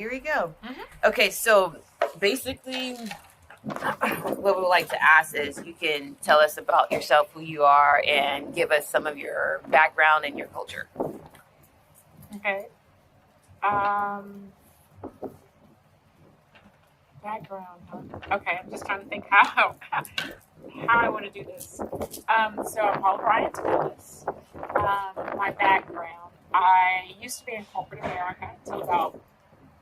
Here we go. Okay, so basically, what we would like to ask is you can tell us about yourself, who you are, and give us some of your background and your culture. Okay. Background. Huh? Okay, I'm just trying to think how I want to do this. So I'm Paula Bryant-Ellis. My background. I used to be in corporate America until about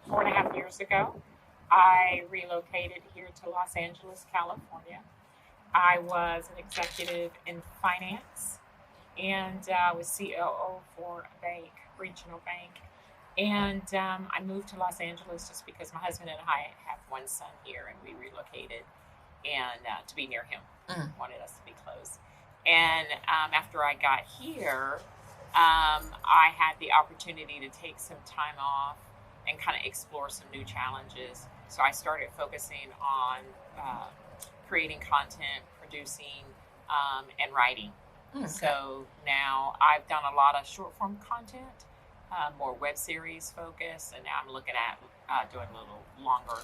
4.5 years ago. I relocated here to Los Angeles, California. I was an executive in finance and was COO for a bank, regional bank. And I moved to Los Angeles just because my husband and I have one son here, and we relocated and to be near him. Wanted us to be close. And after I got here, I had the opportunity to take some time off and kind of explore some new challenges. So I started focusing on creating content, producing, and writing. Okay. So now I've done a lot of short form content, more web series focus, and now I'm looking at doing a little longer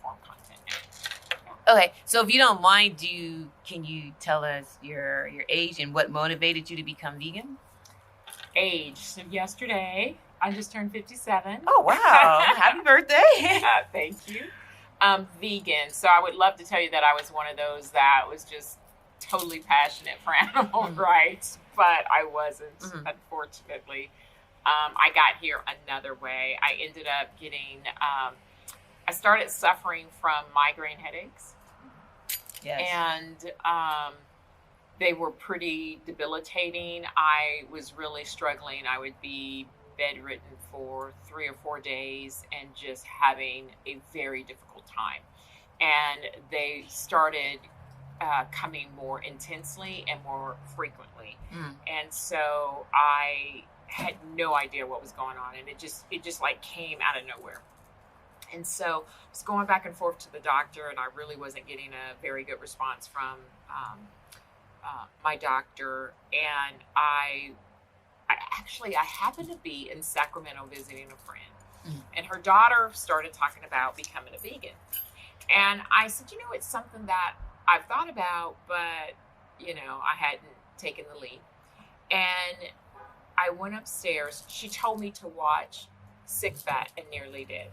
form content now. Okay, so if you don't mind, can you tell us your age and what motivated you to become vegan? Age. So yesterday, I just turned 57. Oh, wow. Happy birthday. Thank you. Vegan. So I would love to tell you that I was one of those that was just totally passionate for animal rights, but I wasn't, unfortunately. I got here another way. I ended up getting, I started suffering from migraine headaches. Yes. And they were pretty debilitating. I was really struggling. I would be bedridden for 3 or 4 days and just having a very difficult time. And they started coming more intensely and more frequently. And so I had no idea what was going on, and it just like came out of nowhere. And so I was going back and forth to the doctor, and I really wasn't getting a very good response from my doctor. And I happened to be in Sacramento visiting a friend, and her daughter started talking about becoming a vegan. And I said, it's something that I've thought about, but, I hadn't taken the leap. And I went upstairs. She told me to watch Sick, Fat, and Nearly Dead.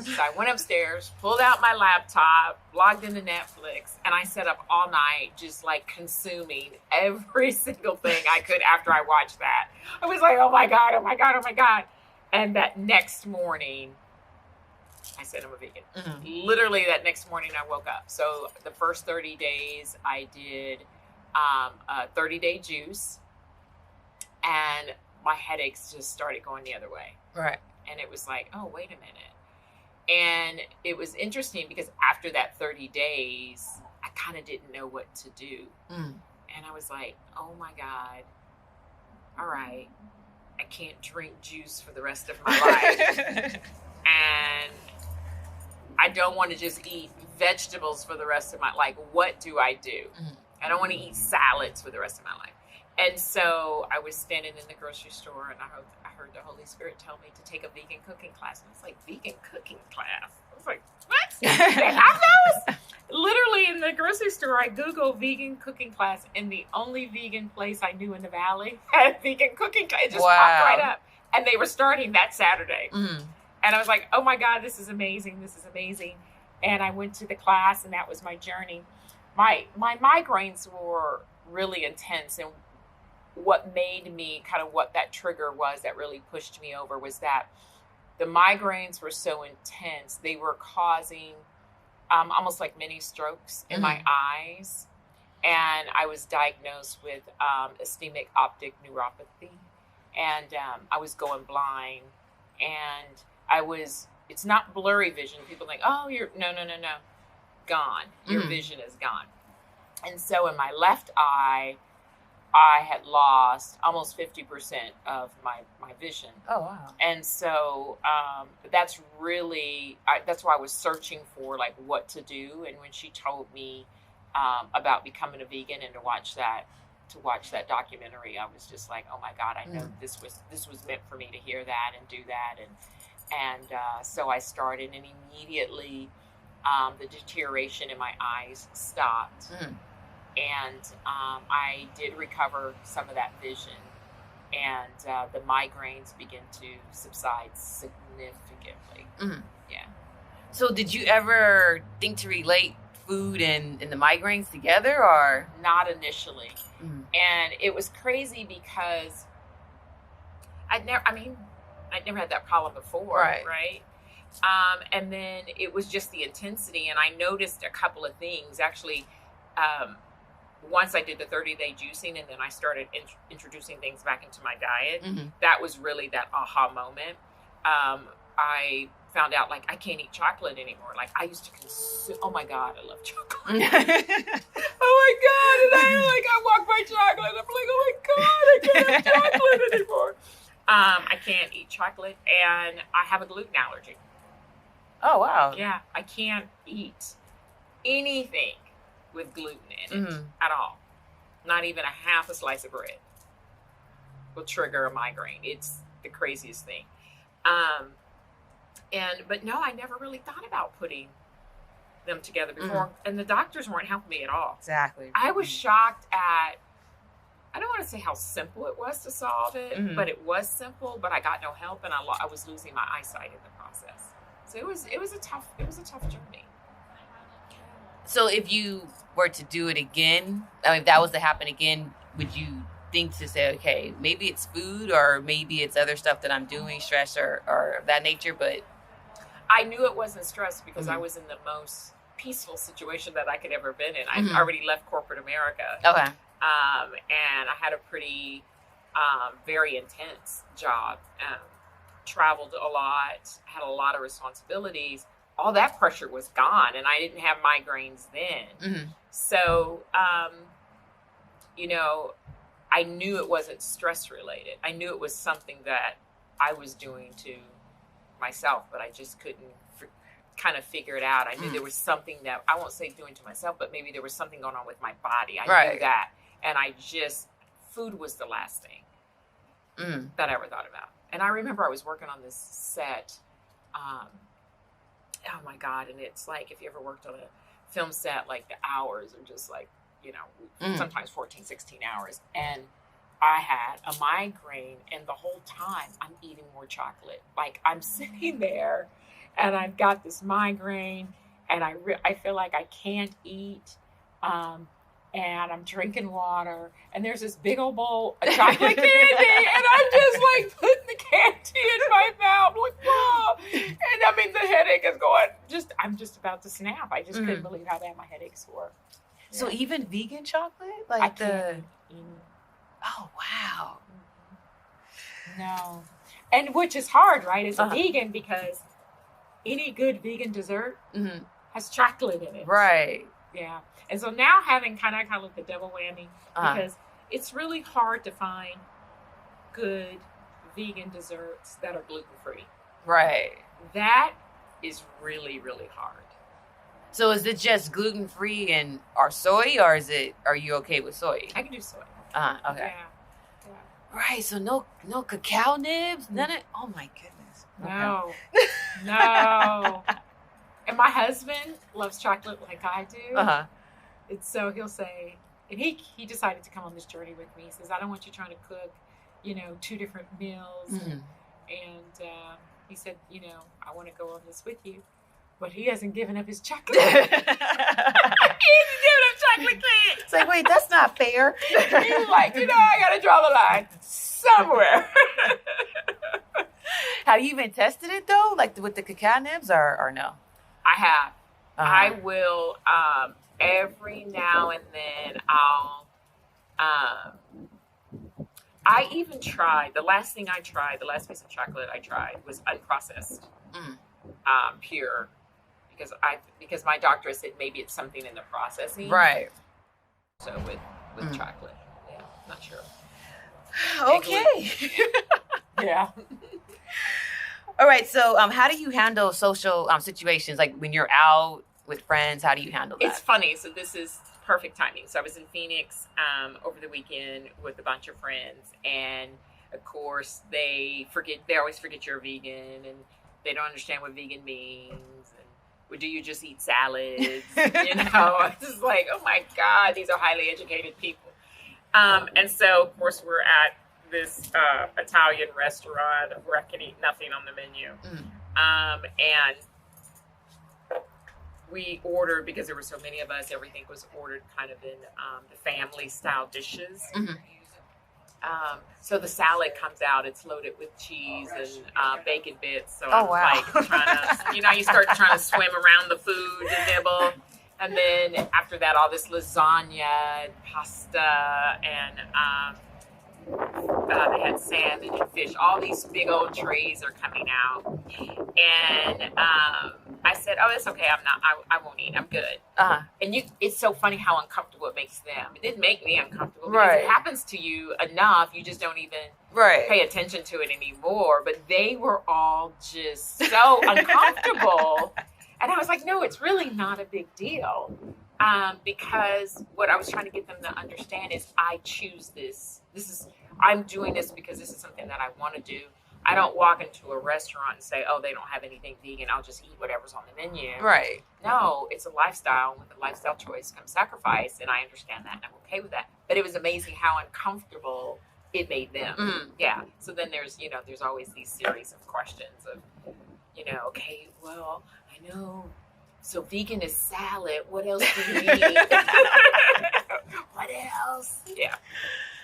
So I went upstairs, pulled out my laptop, logged into Netflix, and I sat up all night just like consuming every single thing I could after I watched that. I was like, oh my God, oh my God, oh my God. And that next morning, I said I'm a vegan. Literally that next morning I woke up. So the first 30 days I did a 30-day juice, and my headaches just started going the other way. Right. And it was like, oh, wait a minute. And it was interesting because after that 30 days, I kind of didn't know what to do. And I was like, oh my God, all right, I can't drink juice for the rest of my life. And I don't want to just eat vegetables for the rest of my life. What do I do? I don't want to eat salads for the rest of my life. And so I was standing in the grocery store, and I heard the Holy Spirit tell me to take a vegan cooking class. And I was like, vegan cooking class? I was like, what? They have those? Literally in the grocery store, I Googled vegan cooking class, and the only vegan place I knew in the Valley had a vegan cooking class. It just popped right up. And they were starting that Saturday. And I was like, oh my God, this is amazing. This is amazing. And I went to the class, and that was my journey. My migraines were really intense, and what made me kind of what that trigger was that really pushed me over was that the migraines were so intense. They were causing almost like mini strokes in my eyes. And I was diagnosed with ischemic optic neuropathy. And I was going blind. And it's not blurry vision. People think, oh, no. Gone. Your vision is gone. And so in my left eye, I had lost almost 50% of my vision. Oh, wow. And so that's why I was searching for like what to do. And when she told me about becoming a vegan and to watch that documentary, I was just like, oh my God, I know this was meant for me to hear that and do that. And so I started, and immediately the deterioration in my eyes stopped. And I did recover some of that vision, and the migraines began to subside significantly. Yeah. So did you ever think to relate food and the migraines together, or? Not initially. And it was crazy because I'd never had that problem before, right? And then it was just the intensity, and I noticed a couple of things. Actually, once I did the 30-day juicing, and then I started introducing things back into my diet, that was really that aha moment. I found out, like, I can't eat chocolate anymore. Like, I used to consume, oh my God, I love chocolate. Oh my God. And I walk by chocolate. I'm like, oh my God, I can't have chocolate anymore. I can't eat chocolate, and I have a gluten allergy. Oh, wow. Yeah, I can't eat anything with gluten in it at all. Not even a half a slice of bread will trigger a migraine. It's the craziest thing. But no, I never really thought about putting them together before, and the doctors weren't helping me at all. Exactly. I was shocked at, I don't want to say how simple it was to solve it, but it was simple, but I got no help, and I was losing my eyesight in the process. So it was a tough journey. So if you were to do it again, if that was to happen again, would you think to say, okay, maybe it's food, or maybe it's other stuff that I'm doing, stress or of that nature? But I knew it wasn't stress because I was in the most peaceful situation that I could ever been in. I already left corporate America. Okay. And I had a pretty, very intense job. Traveled a lot, had a lot of responsibilities. All that pressure was gone, and I didn't have migraines then. So, I knew it wasn't stress related. I knew it was something that I was doing to myself, but I just couldn't kind of figure it out. I knew there was something that, I won't say doing to myself, but maybe there was something going on with my body. I knew that. And food was the last thing that I ever thought about. And I remember I was working on this set. Oh my God. And it's like, if you ever worked on a film set, like the hours are just like, sometimes 14, 16 hours. And I had a migraine, and the whole time I'm eating more chocolate. Like, I'm sitting there and I've got this migraine, and I feel like I can't eat. And I'm drinking water, and there's this big old bowl of chocolate candy, and I'm just like putting the candy in my mouth, like, whoa. And I mean, the headache is going, I'm just about to snap. I just couldn't believe how bad my headaches were. Yeah. So even vegan chocolate? Like oh, wow. No. And which is hard, right, as a vegan, because any good vegan dessert has chocolate in it. Right. Yeah. And so now having kind of like the double whammy, because it's really hard to find good vegan desserts that are gluten-free. Right. That is really, really hard. So is it just gluten-free and or soy, or are you okay with soy? I can do soy. Okay. Yeah. Right. So no cacao nibs? None of, oh my goodness. No. Okay. No. And my husband loves chocolate like I do. And so he'll say, and he decided to come on this journey with me. He says, I don't want you trying to cook, 2 different meals. And he said, I want to go on this with you. But he hasn't given up his chocolate. He hasn't given up chocolate cake. It's like, wait, that's not fair. He's like, I got to draw the line somewhere. Have you even tested it, though? Like with the cacao nibs or no? I have. I will, every now and then I'll, I even tried, the last piece of chocolate I tried was unprocessed, pure, because my doctor said maybe it's something in the processing. Right. So with chocolate, yeah, not sure. Okay. Yeah. All right. So, how do you handle social situations? Like when you're out with friends, how do you handle that? It's funny. So this is perfect timing. So I was in Phoenix over the weekend with a bunch of friends, and of course they always forget you're vegan, and They don't understand what vegan means. And or do you just eat salads? It's just like, oh my God, these are highly educated people. And so, of course, we're at this Italian restaurant where I can eat nothing on the menu. And we ordered, because there were so many of us, everything was ordered kind of in the family style dishes. So the salad comes out, it's loaded with cheese and bacon bits. So I'm like trying to, you start trying to swim around the food and nibble. And then after that, all this lasagna and pasta and they had salmon and fish. All these big old trays are coming out. And I said, oh, it's okay. I won't eat. I'm good. And it's so funny how uncomfortable it makes them. It didn't make me uncomfortable because it happens to you enough. You just don't even pay attention to it anymore. But they were all just so uncomfortable. And I was like, no, it's really not a big deal. Because what I was trying to get them to understand is I choose this. I'm doing this because this is something that I want to do. I don't walk into a restaurant and say, oh, they don't have anything vegan. I'll just eat whatever's on the menu. Right. No, it's a lifestyle. With a lifestyle choice comes sacrifice. And I understand that. And I'm okay with that. But it was amazing how uncomfortable it made them. Yeah. So then there's always these series of questions of, okay, well, I know. So vegan is salad. What else do you eat? What else? Yeah.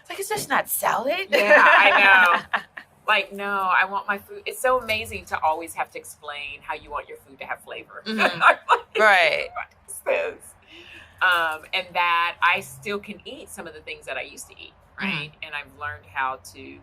It's like, it's just not salad. Yeah, I know. Like, no, I want my food. It's so amazing to always have to explain how you want your food to have flavor. Right. What is this? And that I still can eat some of the things that I used to eat, right? And I've learned how to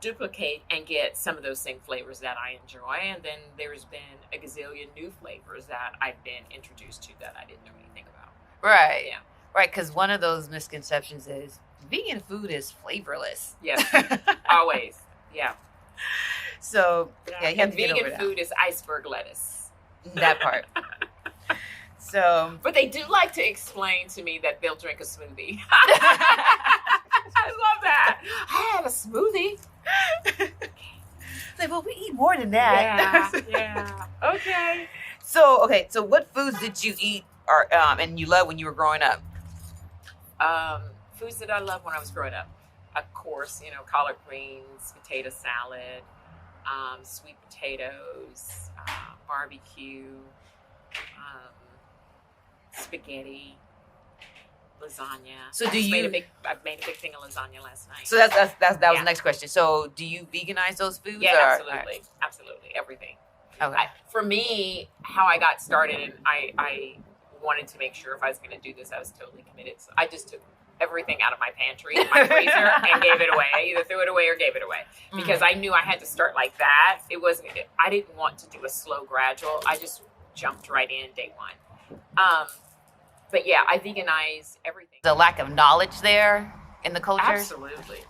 duplicate and get some of those same flavors that I enjoy. And then there's been a gazillion new flavors that I've been introduced to that I didn't know anything about. Right. Yeah. Right, because one of those misconceptions is vegan food is flavorless. Yes, always. Yeah. So, you have to get over vegan that. food is iceberg lettuce. That part. So, but they do like to explain to me that they'll drink a smoothie. I love that. I had a smoothie. Like, well, we eat more than that. Yeah. Okay. So what foods did you eat and you loved when you were growing up? Foods that I loved when I was growing up. Of course, collard greens, potato salad, sweet potatoes, barbecue, spaghetti, lasagna. So I made a big thing of lasagna last night. So that was the next question. So do you veganize those foods? Yeah, absolutely. Absolutely. Everything. Okay. For me, how I got started, and I wanted to make sure if I was going to do this, I was totally committed. So I just took everything out of my pantry, my freezer, and gave it away. I either threw it away or gave it away because I knew I had to start like that. I didn't want to do a slow gradual. I just jumped right in day one. But yeah, I veganize everything. The lack of knowledge there in the culture? Absolutely.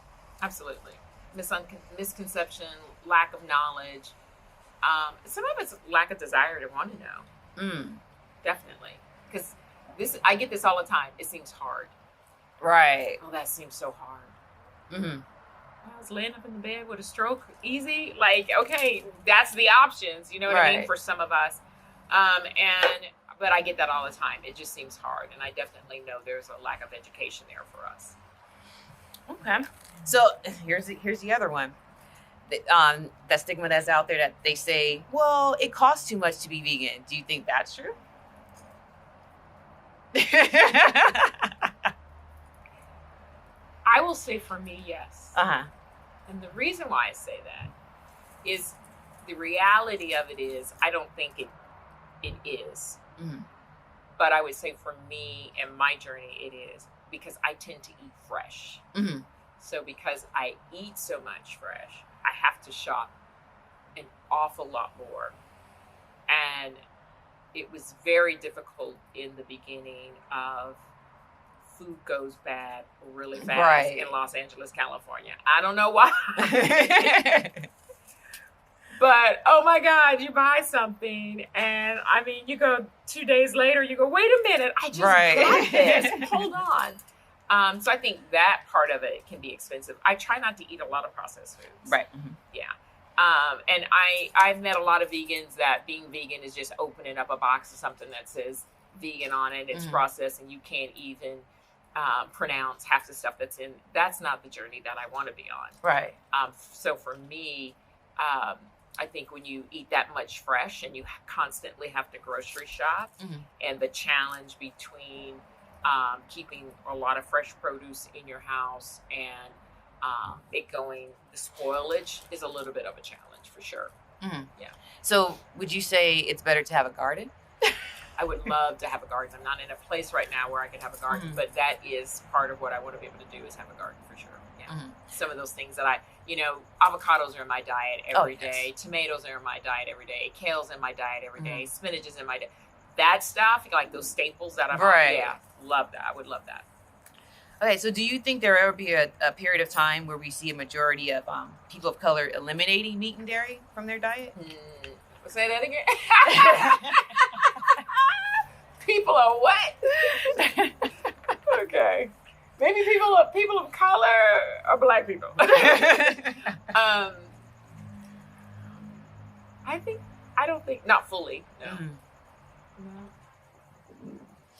Misconception, lack of knowledge. Some of it's lack of desire to want to know. Definitely. Because I get this all the time. It seems hard. Right. Oh, that seems so hard. I was laying up in the bed with a stroke. Easy. Like, okay, that's the options. You know what I mean? For some of us. But I get that all the time. It just seems hard. And I definitely know there's a lack of education there for us. Okay. So here's the other one. That stigma that's out there that they say, well, it costs too much to be vegan. Do you think that's true? I will say for me, yes. And the reason why I say that is the reality of it is I don't think it is. But I would say for me and my journey, it is because I tend to eat fresh. So because I eat so much fresh, I have to shop an awful lot more. And it was very difficult in the beginning of food goes bad really fast in Los Angeles, California. I don't know why. But, oh my God, you buy something and I mean, you go 2 days later, you go, wait a minute, I just got this. Hold on. So I think that part of it can be expensive. I try not to eat a lot of processed foods. Right. Yeah. And I've met a lot of vegans that being vegan is just opening up a box of something that says vegan on it. It's processed and you can't even pronounce half the stuff that's in. That's not the journey that I want to be on. Right. So for me, I think when you eat that much fresh and you constantly have to grocery shop, and the challenge between keeping a lot of fresh produce in your house and it going, the spoilage is a little bit of a challenge for sure. Yeah. So would you say it's better to have a garden? I would love to have a garden. I'm not in a place right now where I can have a garden, but that is part of what I want to be able to do is have a garden for sure. Yeah. Some of those things that avocados are in my diet every day. Tomatoes are in my diet every day. Kale's in my diet every day. Spinach is in my diet. That stuff, like those staples that I'm love that. I would love that. Okay, so do you think there will ever be a period of time where we see a majority of people of color eliminating meat and dairy from their diet? Say that again. People are what? Okay. Maybe people of color or black people. I don't think, not fully. No.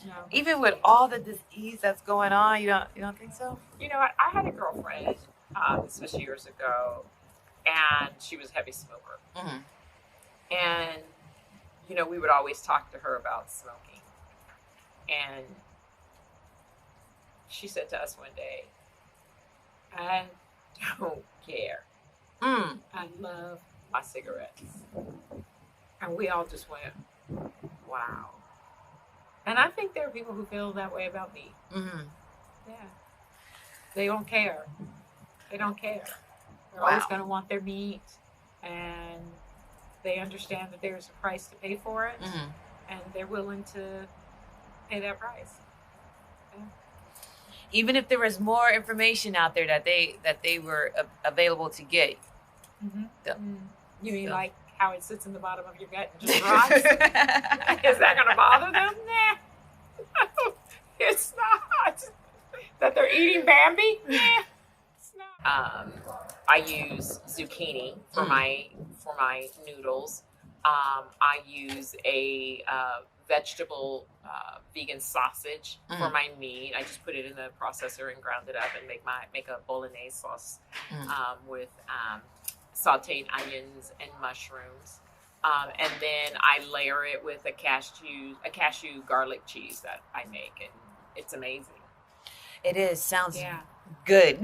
No. Even with all the disease that's going on, you don't think so? I had a girlfriend, this was years ago, and she was a heavy smoker. And, we would always talk to her about smoking. And she said to us one day, I don't care. I love my cigarettes. And we all just went, wow. And I think there are people who feel that way about me. Yeah. They don't care. They don't care. They're always going to want their meat. And they understand that there's a price to pay for it. And they're willing to pay that price. Yeah. Even if there was more information out there that they were available to get. You mean like how it sits in the bottom of your gut and just rots? Is that going to bother them? Nah. It's not. That they're eating Bambi? Nah. It's not. I use zucchini for my noodles. I use a vegetable vegan sausage for my meat. I just put it in the processor and ground it up and make a bolognese sauce with sauteed onions and mushrooms, and then I layer it with a cashew garlic cheese that I make, and it's amazing. It is. Sounds good.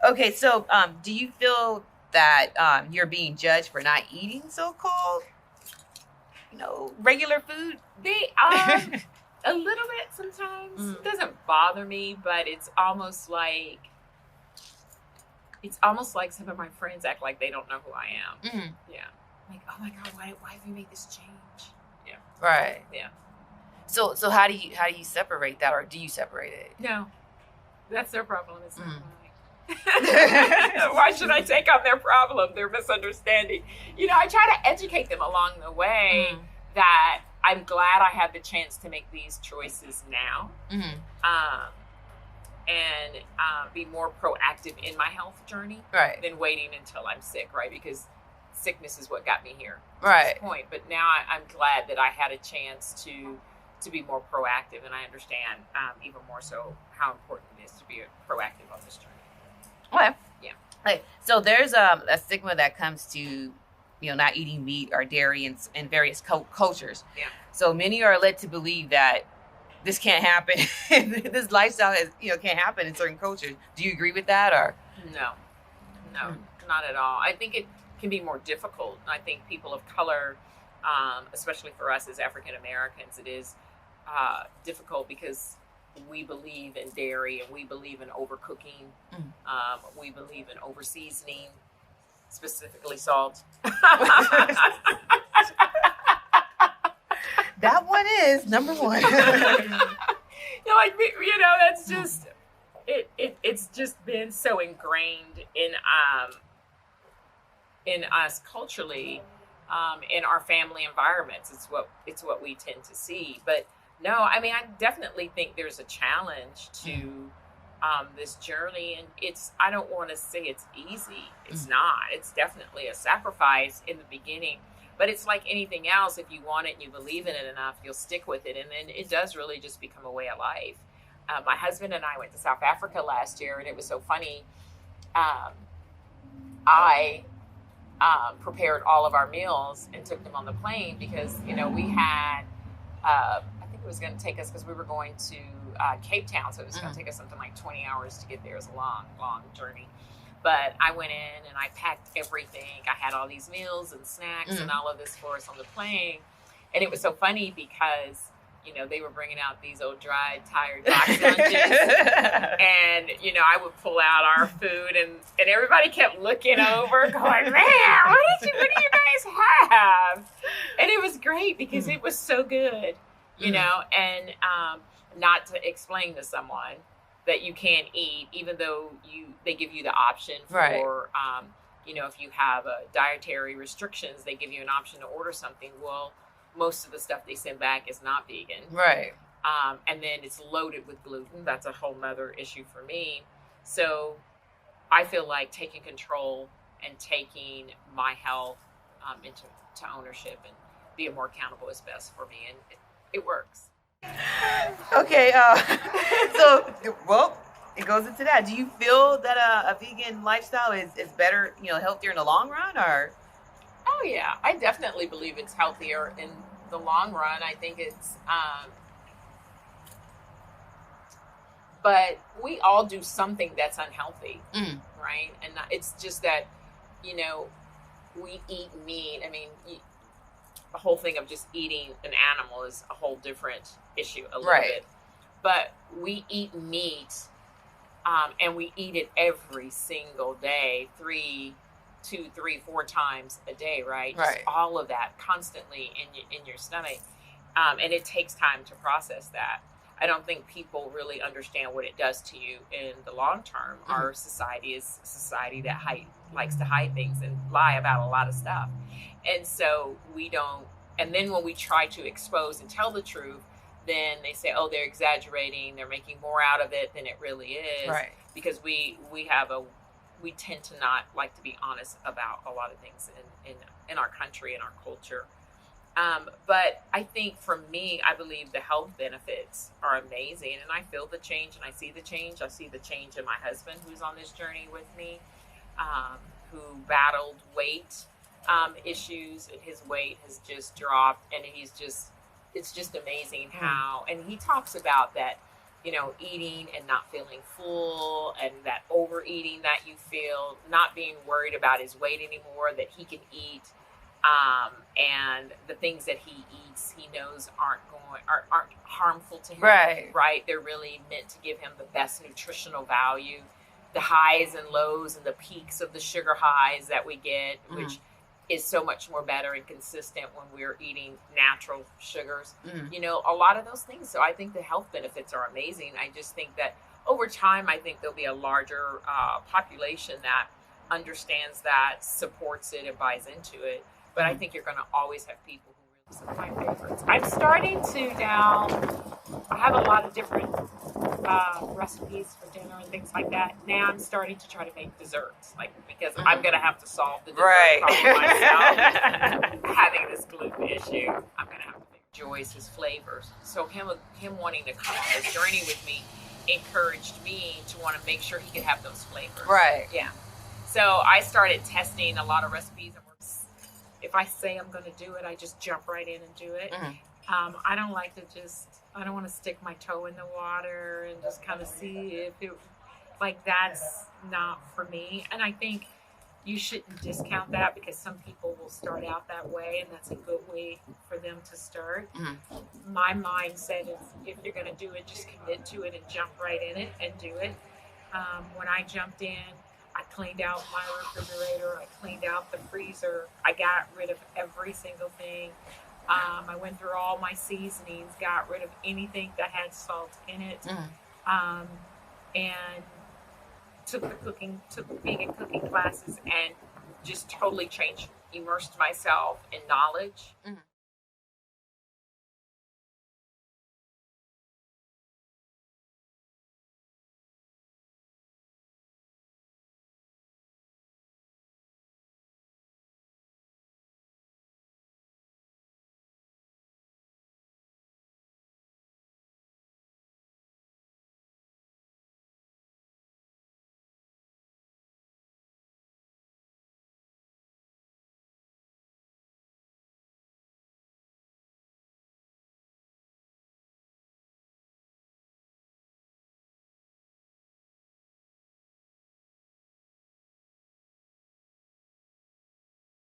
Okay, so do you feel that you're being judged for not eating so-called, regular food? A little bit sometimes. It doesn't bother me, but it's almost like some of my friends act like they don't know who I am. Yeah. Like, oh my God, why have you made this change? Yeah. Right. Yeah. So how do you separate that, or do you separate it? No, that's their problem. It's not mine. Why should I take on their problem, their misunderstanding? I try to educate them along the way that I'm glad I had the chance to make these choices now. And be more proactive in my health journey than waiting until I'm sick, right? Because sickness is what got me here to this point. But now I'm glad that I had a chance to be more proactive, and I understand even more so how important it is to be proactive on this journey. Okay. Yeah. Okay. So there's a stigma that comes to not eating meat or dairy in various cultures. Yeah. So many are led to believe that this can't happen. This lifestyle can't happen in certain cultures. Do you agree with that, or? No, not at all. I think it can be more difficult. I think people of color, especially for us as African Americans, it is difficult because we believe in dairy and we believe in overcooking. We believe in over seasoning, specifically salt. That one is number one. That's just it's just been so ingrained in us culturally, in our family environments. It's what we tend to see. But no, I mean, I definitely think there's a challenge to this journey. And I don't want to say it's easy. It's not. It's definitely a sacrifice in the beginning. But it's like anything else. If you want it and you believe in it enough, you'll stick with it. And then it does really just become a way of life. My husband and I went to South Africa last year, and it was so funny. I prepared all of our meals and took them on the plane because, we had, I think it was going to take us, because we were going to Cape Town, so it was going to take us something like 20 hours to get there. It was a long, long journey. But I went in and I packed everything. I had all these meals and snacks and all of this for us on the plane. And it was so funny because, they were bringing out these old dried, tired box lunches. And, I would pull out our food and everybody kept looking over going, man, what do you guys have? And it was great because it was so good, and not to explain to someone that you can't eat, even though they give you the option for, right. If you have dietary restrictions, they give you an option to order something. Well, most of the stuff they send back is not vegan. Right. And then it's loaded with gluten. That's a whole nother issue for me. So I feel like taking control and taking my health into ownership and being more accountable is best for me. And it works. Okay. It goes into that. Do you feel that a vegan lifestyle is better, healthier in the long run, or? Oh yeah, I definitely believe it's healthier in the long run. I think it's, but we all do something that's unhealthy, right? And it's just that, we eat meat. I mean, the whole thing of just eating an animal is a whole different issue a little bit. But we eat meat, and we eat it every single day, 2, 3, 4 times a day, right? Right. Just all of that constantly in your stomach. And it takes time to process that. I don't think people really understand what it does to you in the long term. Our society is a society that likes to hide things and lie about a lot of stuff. And so we don't, and then when we try to expose and tell the truth, then they say, oh, they're exaggerating, they're making more out of it than it really is. Right. Because we tend to not like to be honest about a lot of things in our country and our culture. But I think for me, I believe the health benefits are amazing, and I feel the change and I see the change. I see the change in my husband, who's on this journey with me, who battled weight issues, and his weight has just dropped, and it's just amazing how, and he talks about that, eating and not feeling full, and that overeating that you feel, not being worried about his weight anymore, that he can eat, and the things that he eats, he knows aren't harmful to him. Right. They're really meant to give him the best nutritional value. The highs and lows and the peaks of the sugar highs that we get, which is so much more better and consistent when we're eating natural sugars, a lot of those things. So I think the health benefits are amazing. I just think that over time, I think there'll be a larger population that understands that, supports it, and buys into it. But I think you're going to always have people who really, some of my favorites. I'm starting to now, I have a lot of different recipes for dinner and things like that. Now I'm starting to try to make desserts, because I'm going to have to solve the dessert problem myself. Having this gluten issue, I'm going to have to enjoys his flavors. So him wanting to come on this journey with me encouraged me to want to make sure he could have those flavors. Right. Yeah. So I started testing a lot of recipes, and if I say I'm going to do it, I just jump right in and do it. I don't like to I don't want to stick my toe in the water and just kind of see if it, that's not for me. And I think you shouldn't discount that, because some people will start out that way, and that's a good way for them to start. My mindset is, if you're going to do it, just commit to it and jump right in it and do it. When I jumped in, I cleaned out my refrigerator, I cleaned out the freezer, I got rid of every single thing. I went through all my seasonings, got rid of anything that had salt in it, and took vegan cooking classes, and just totally immersed myself in knowledge.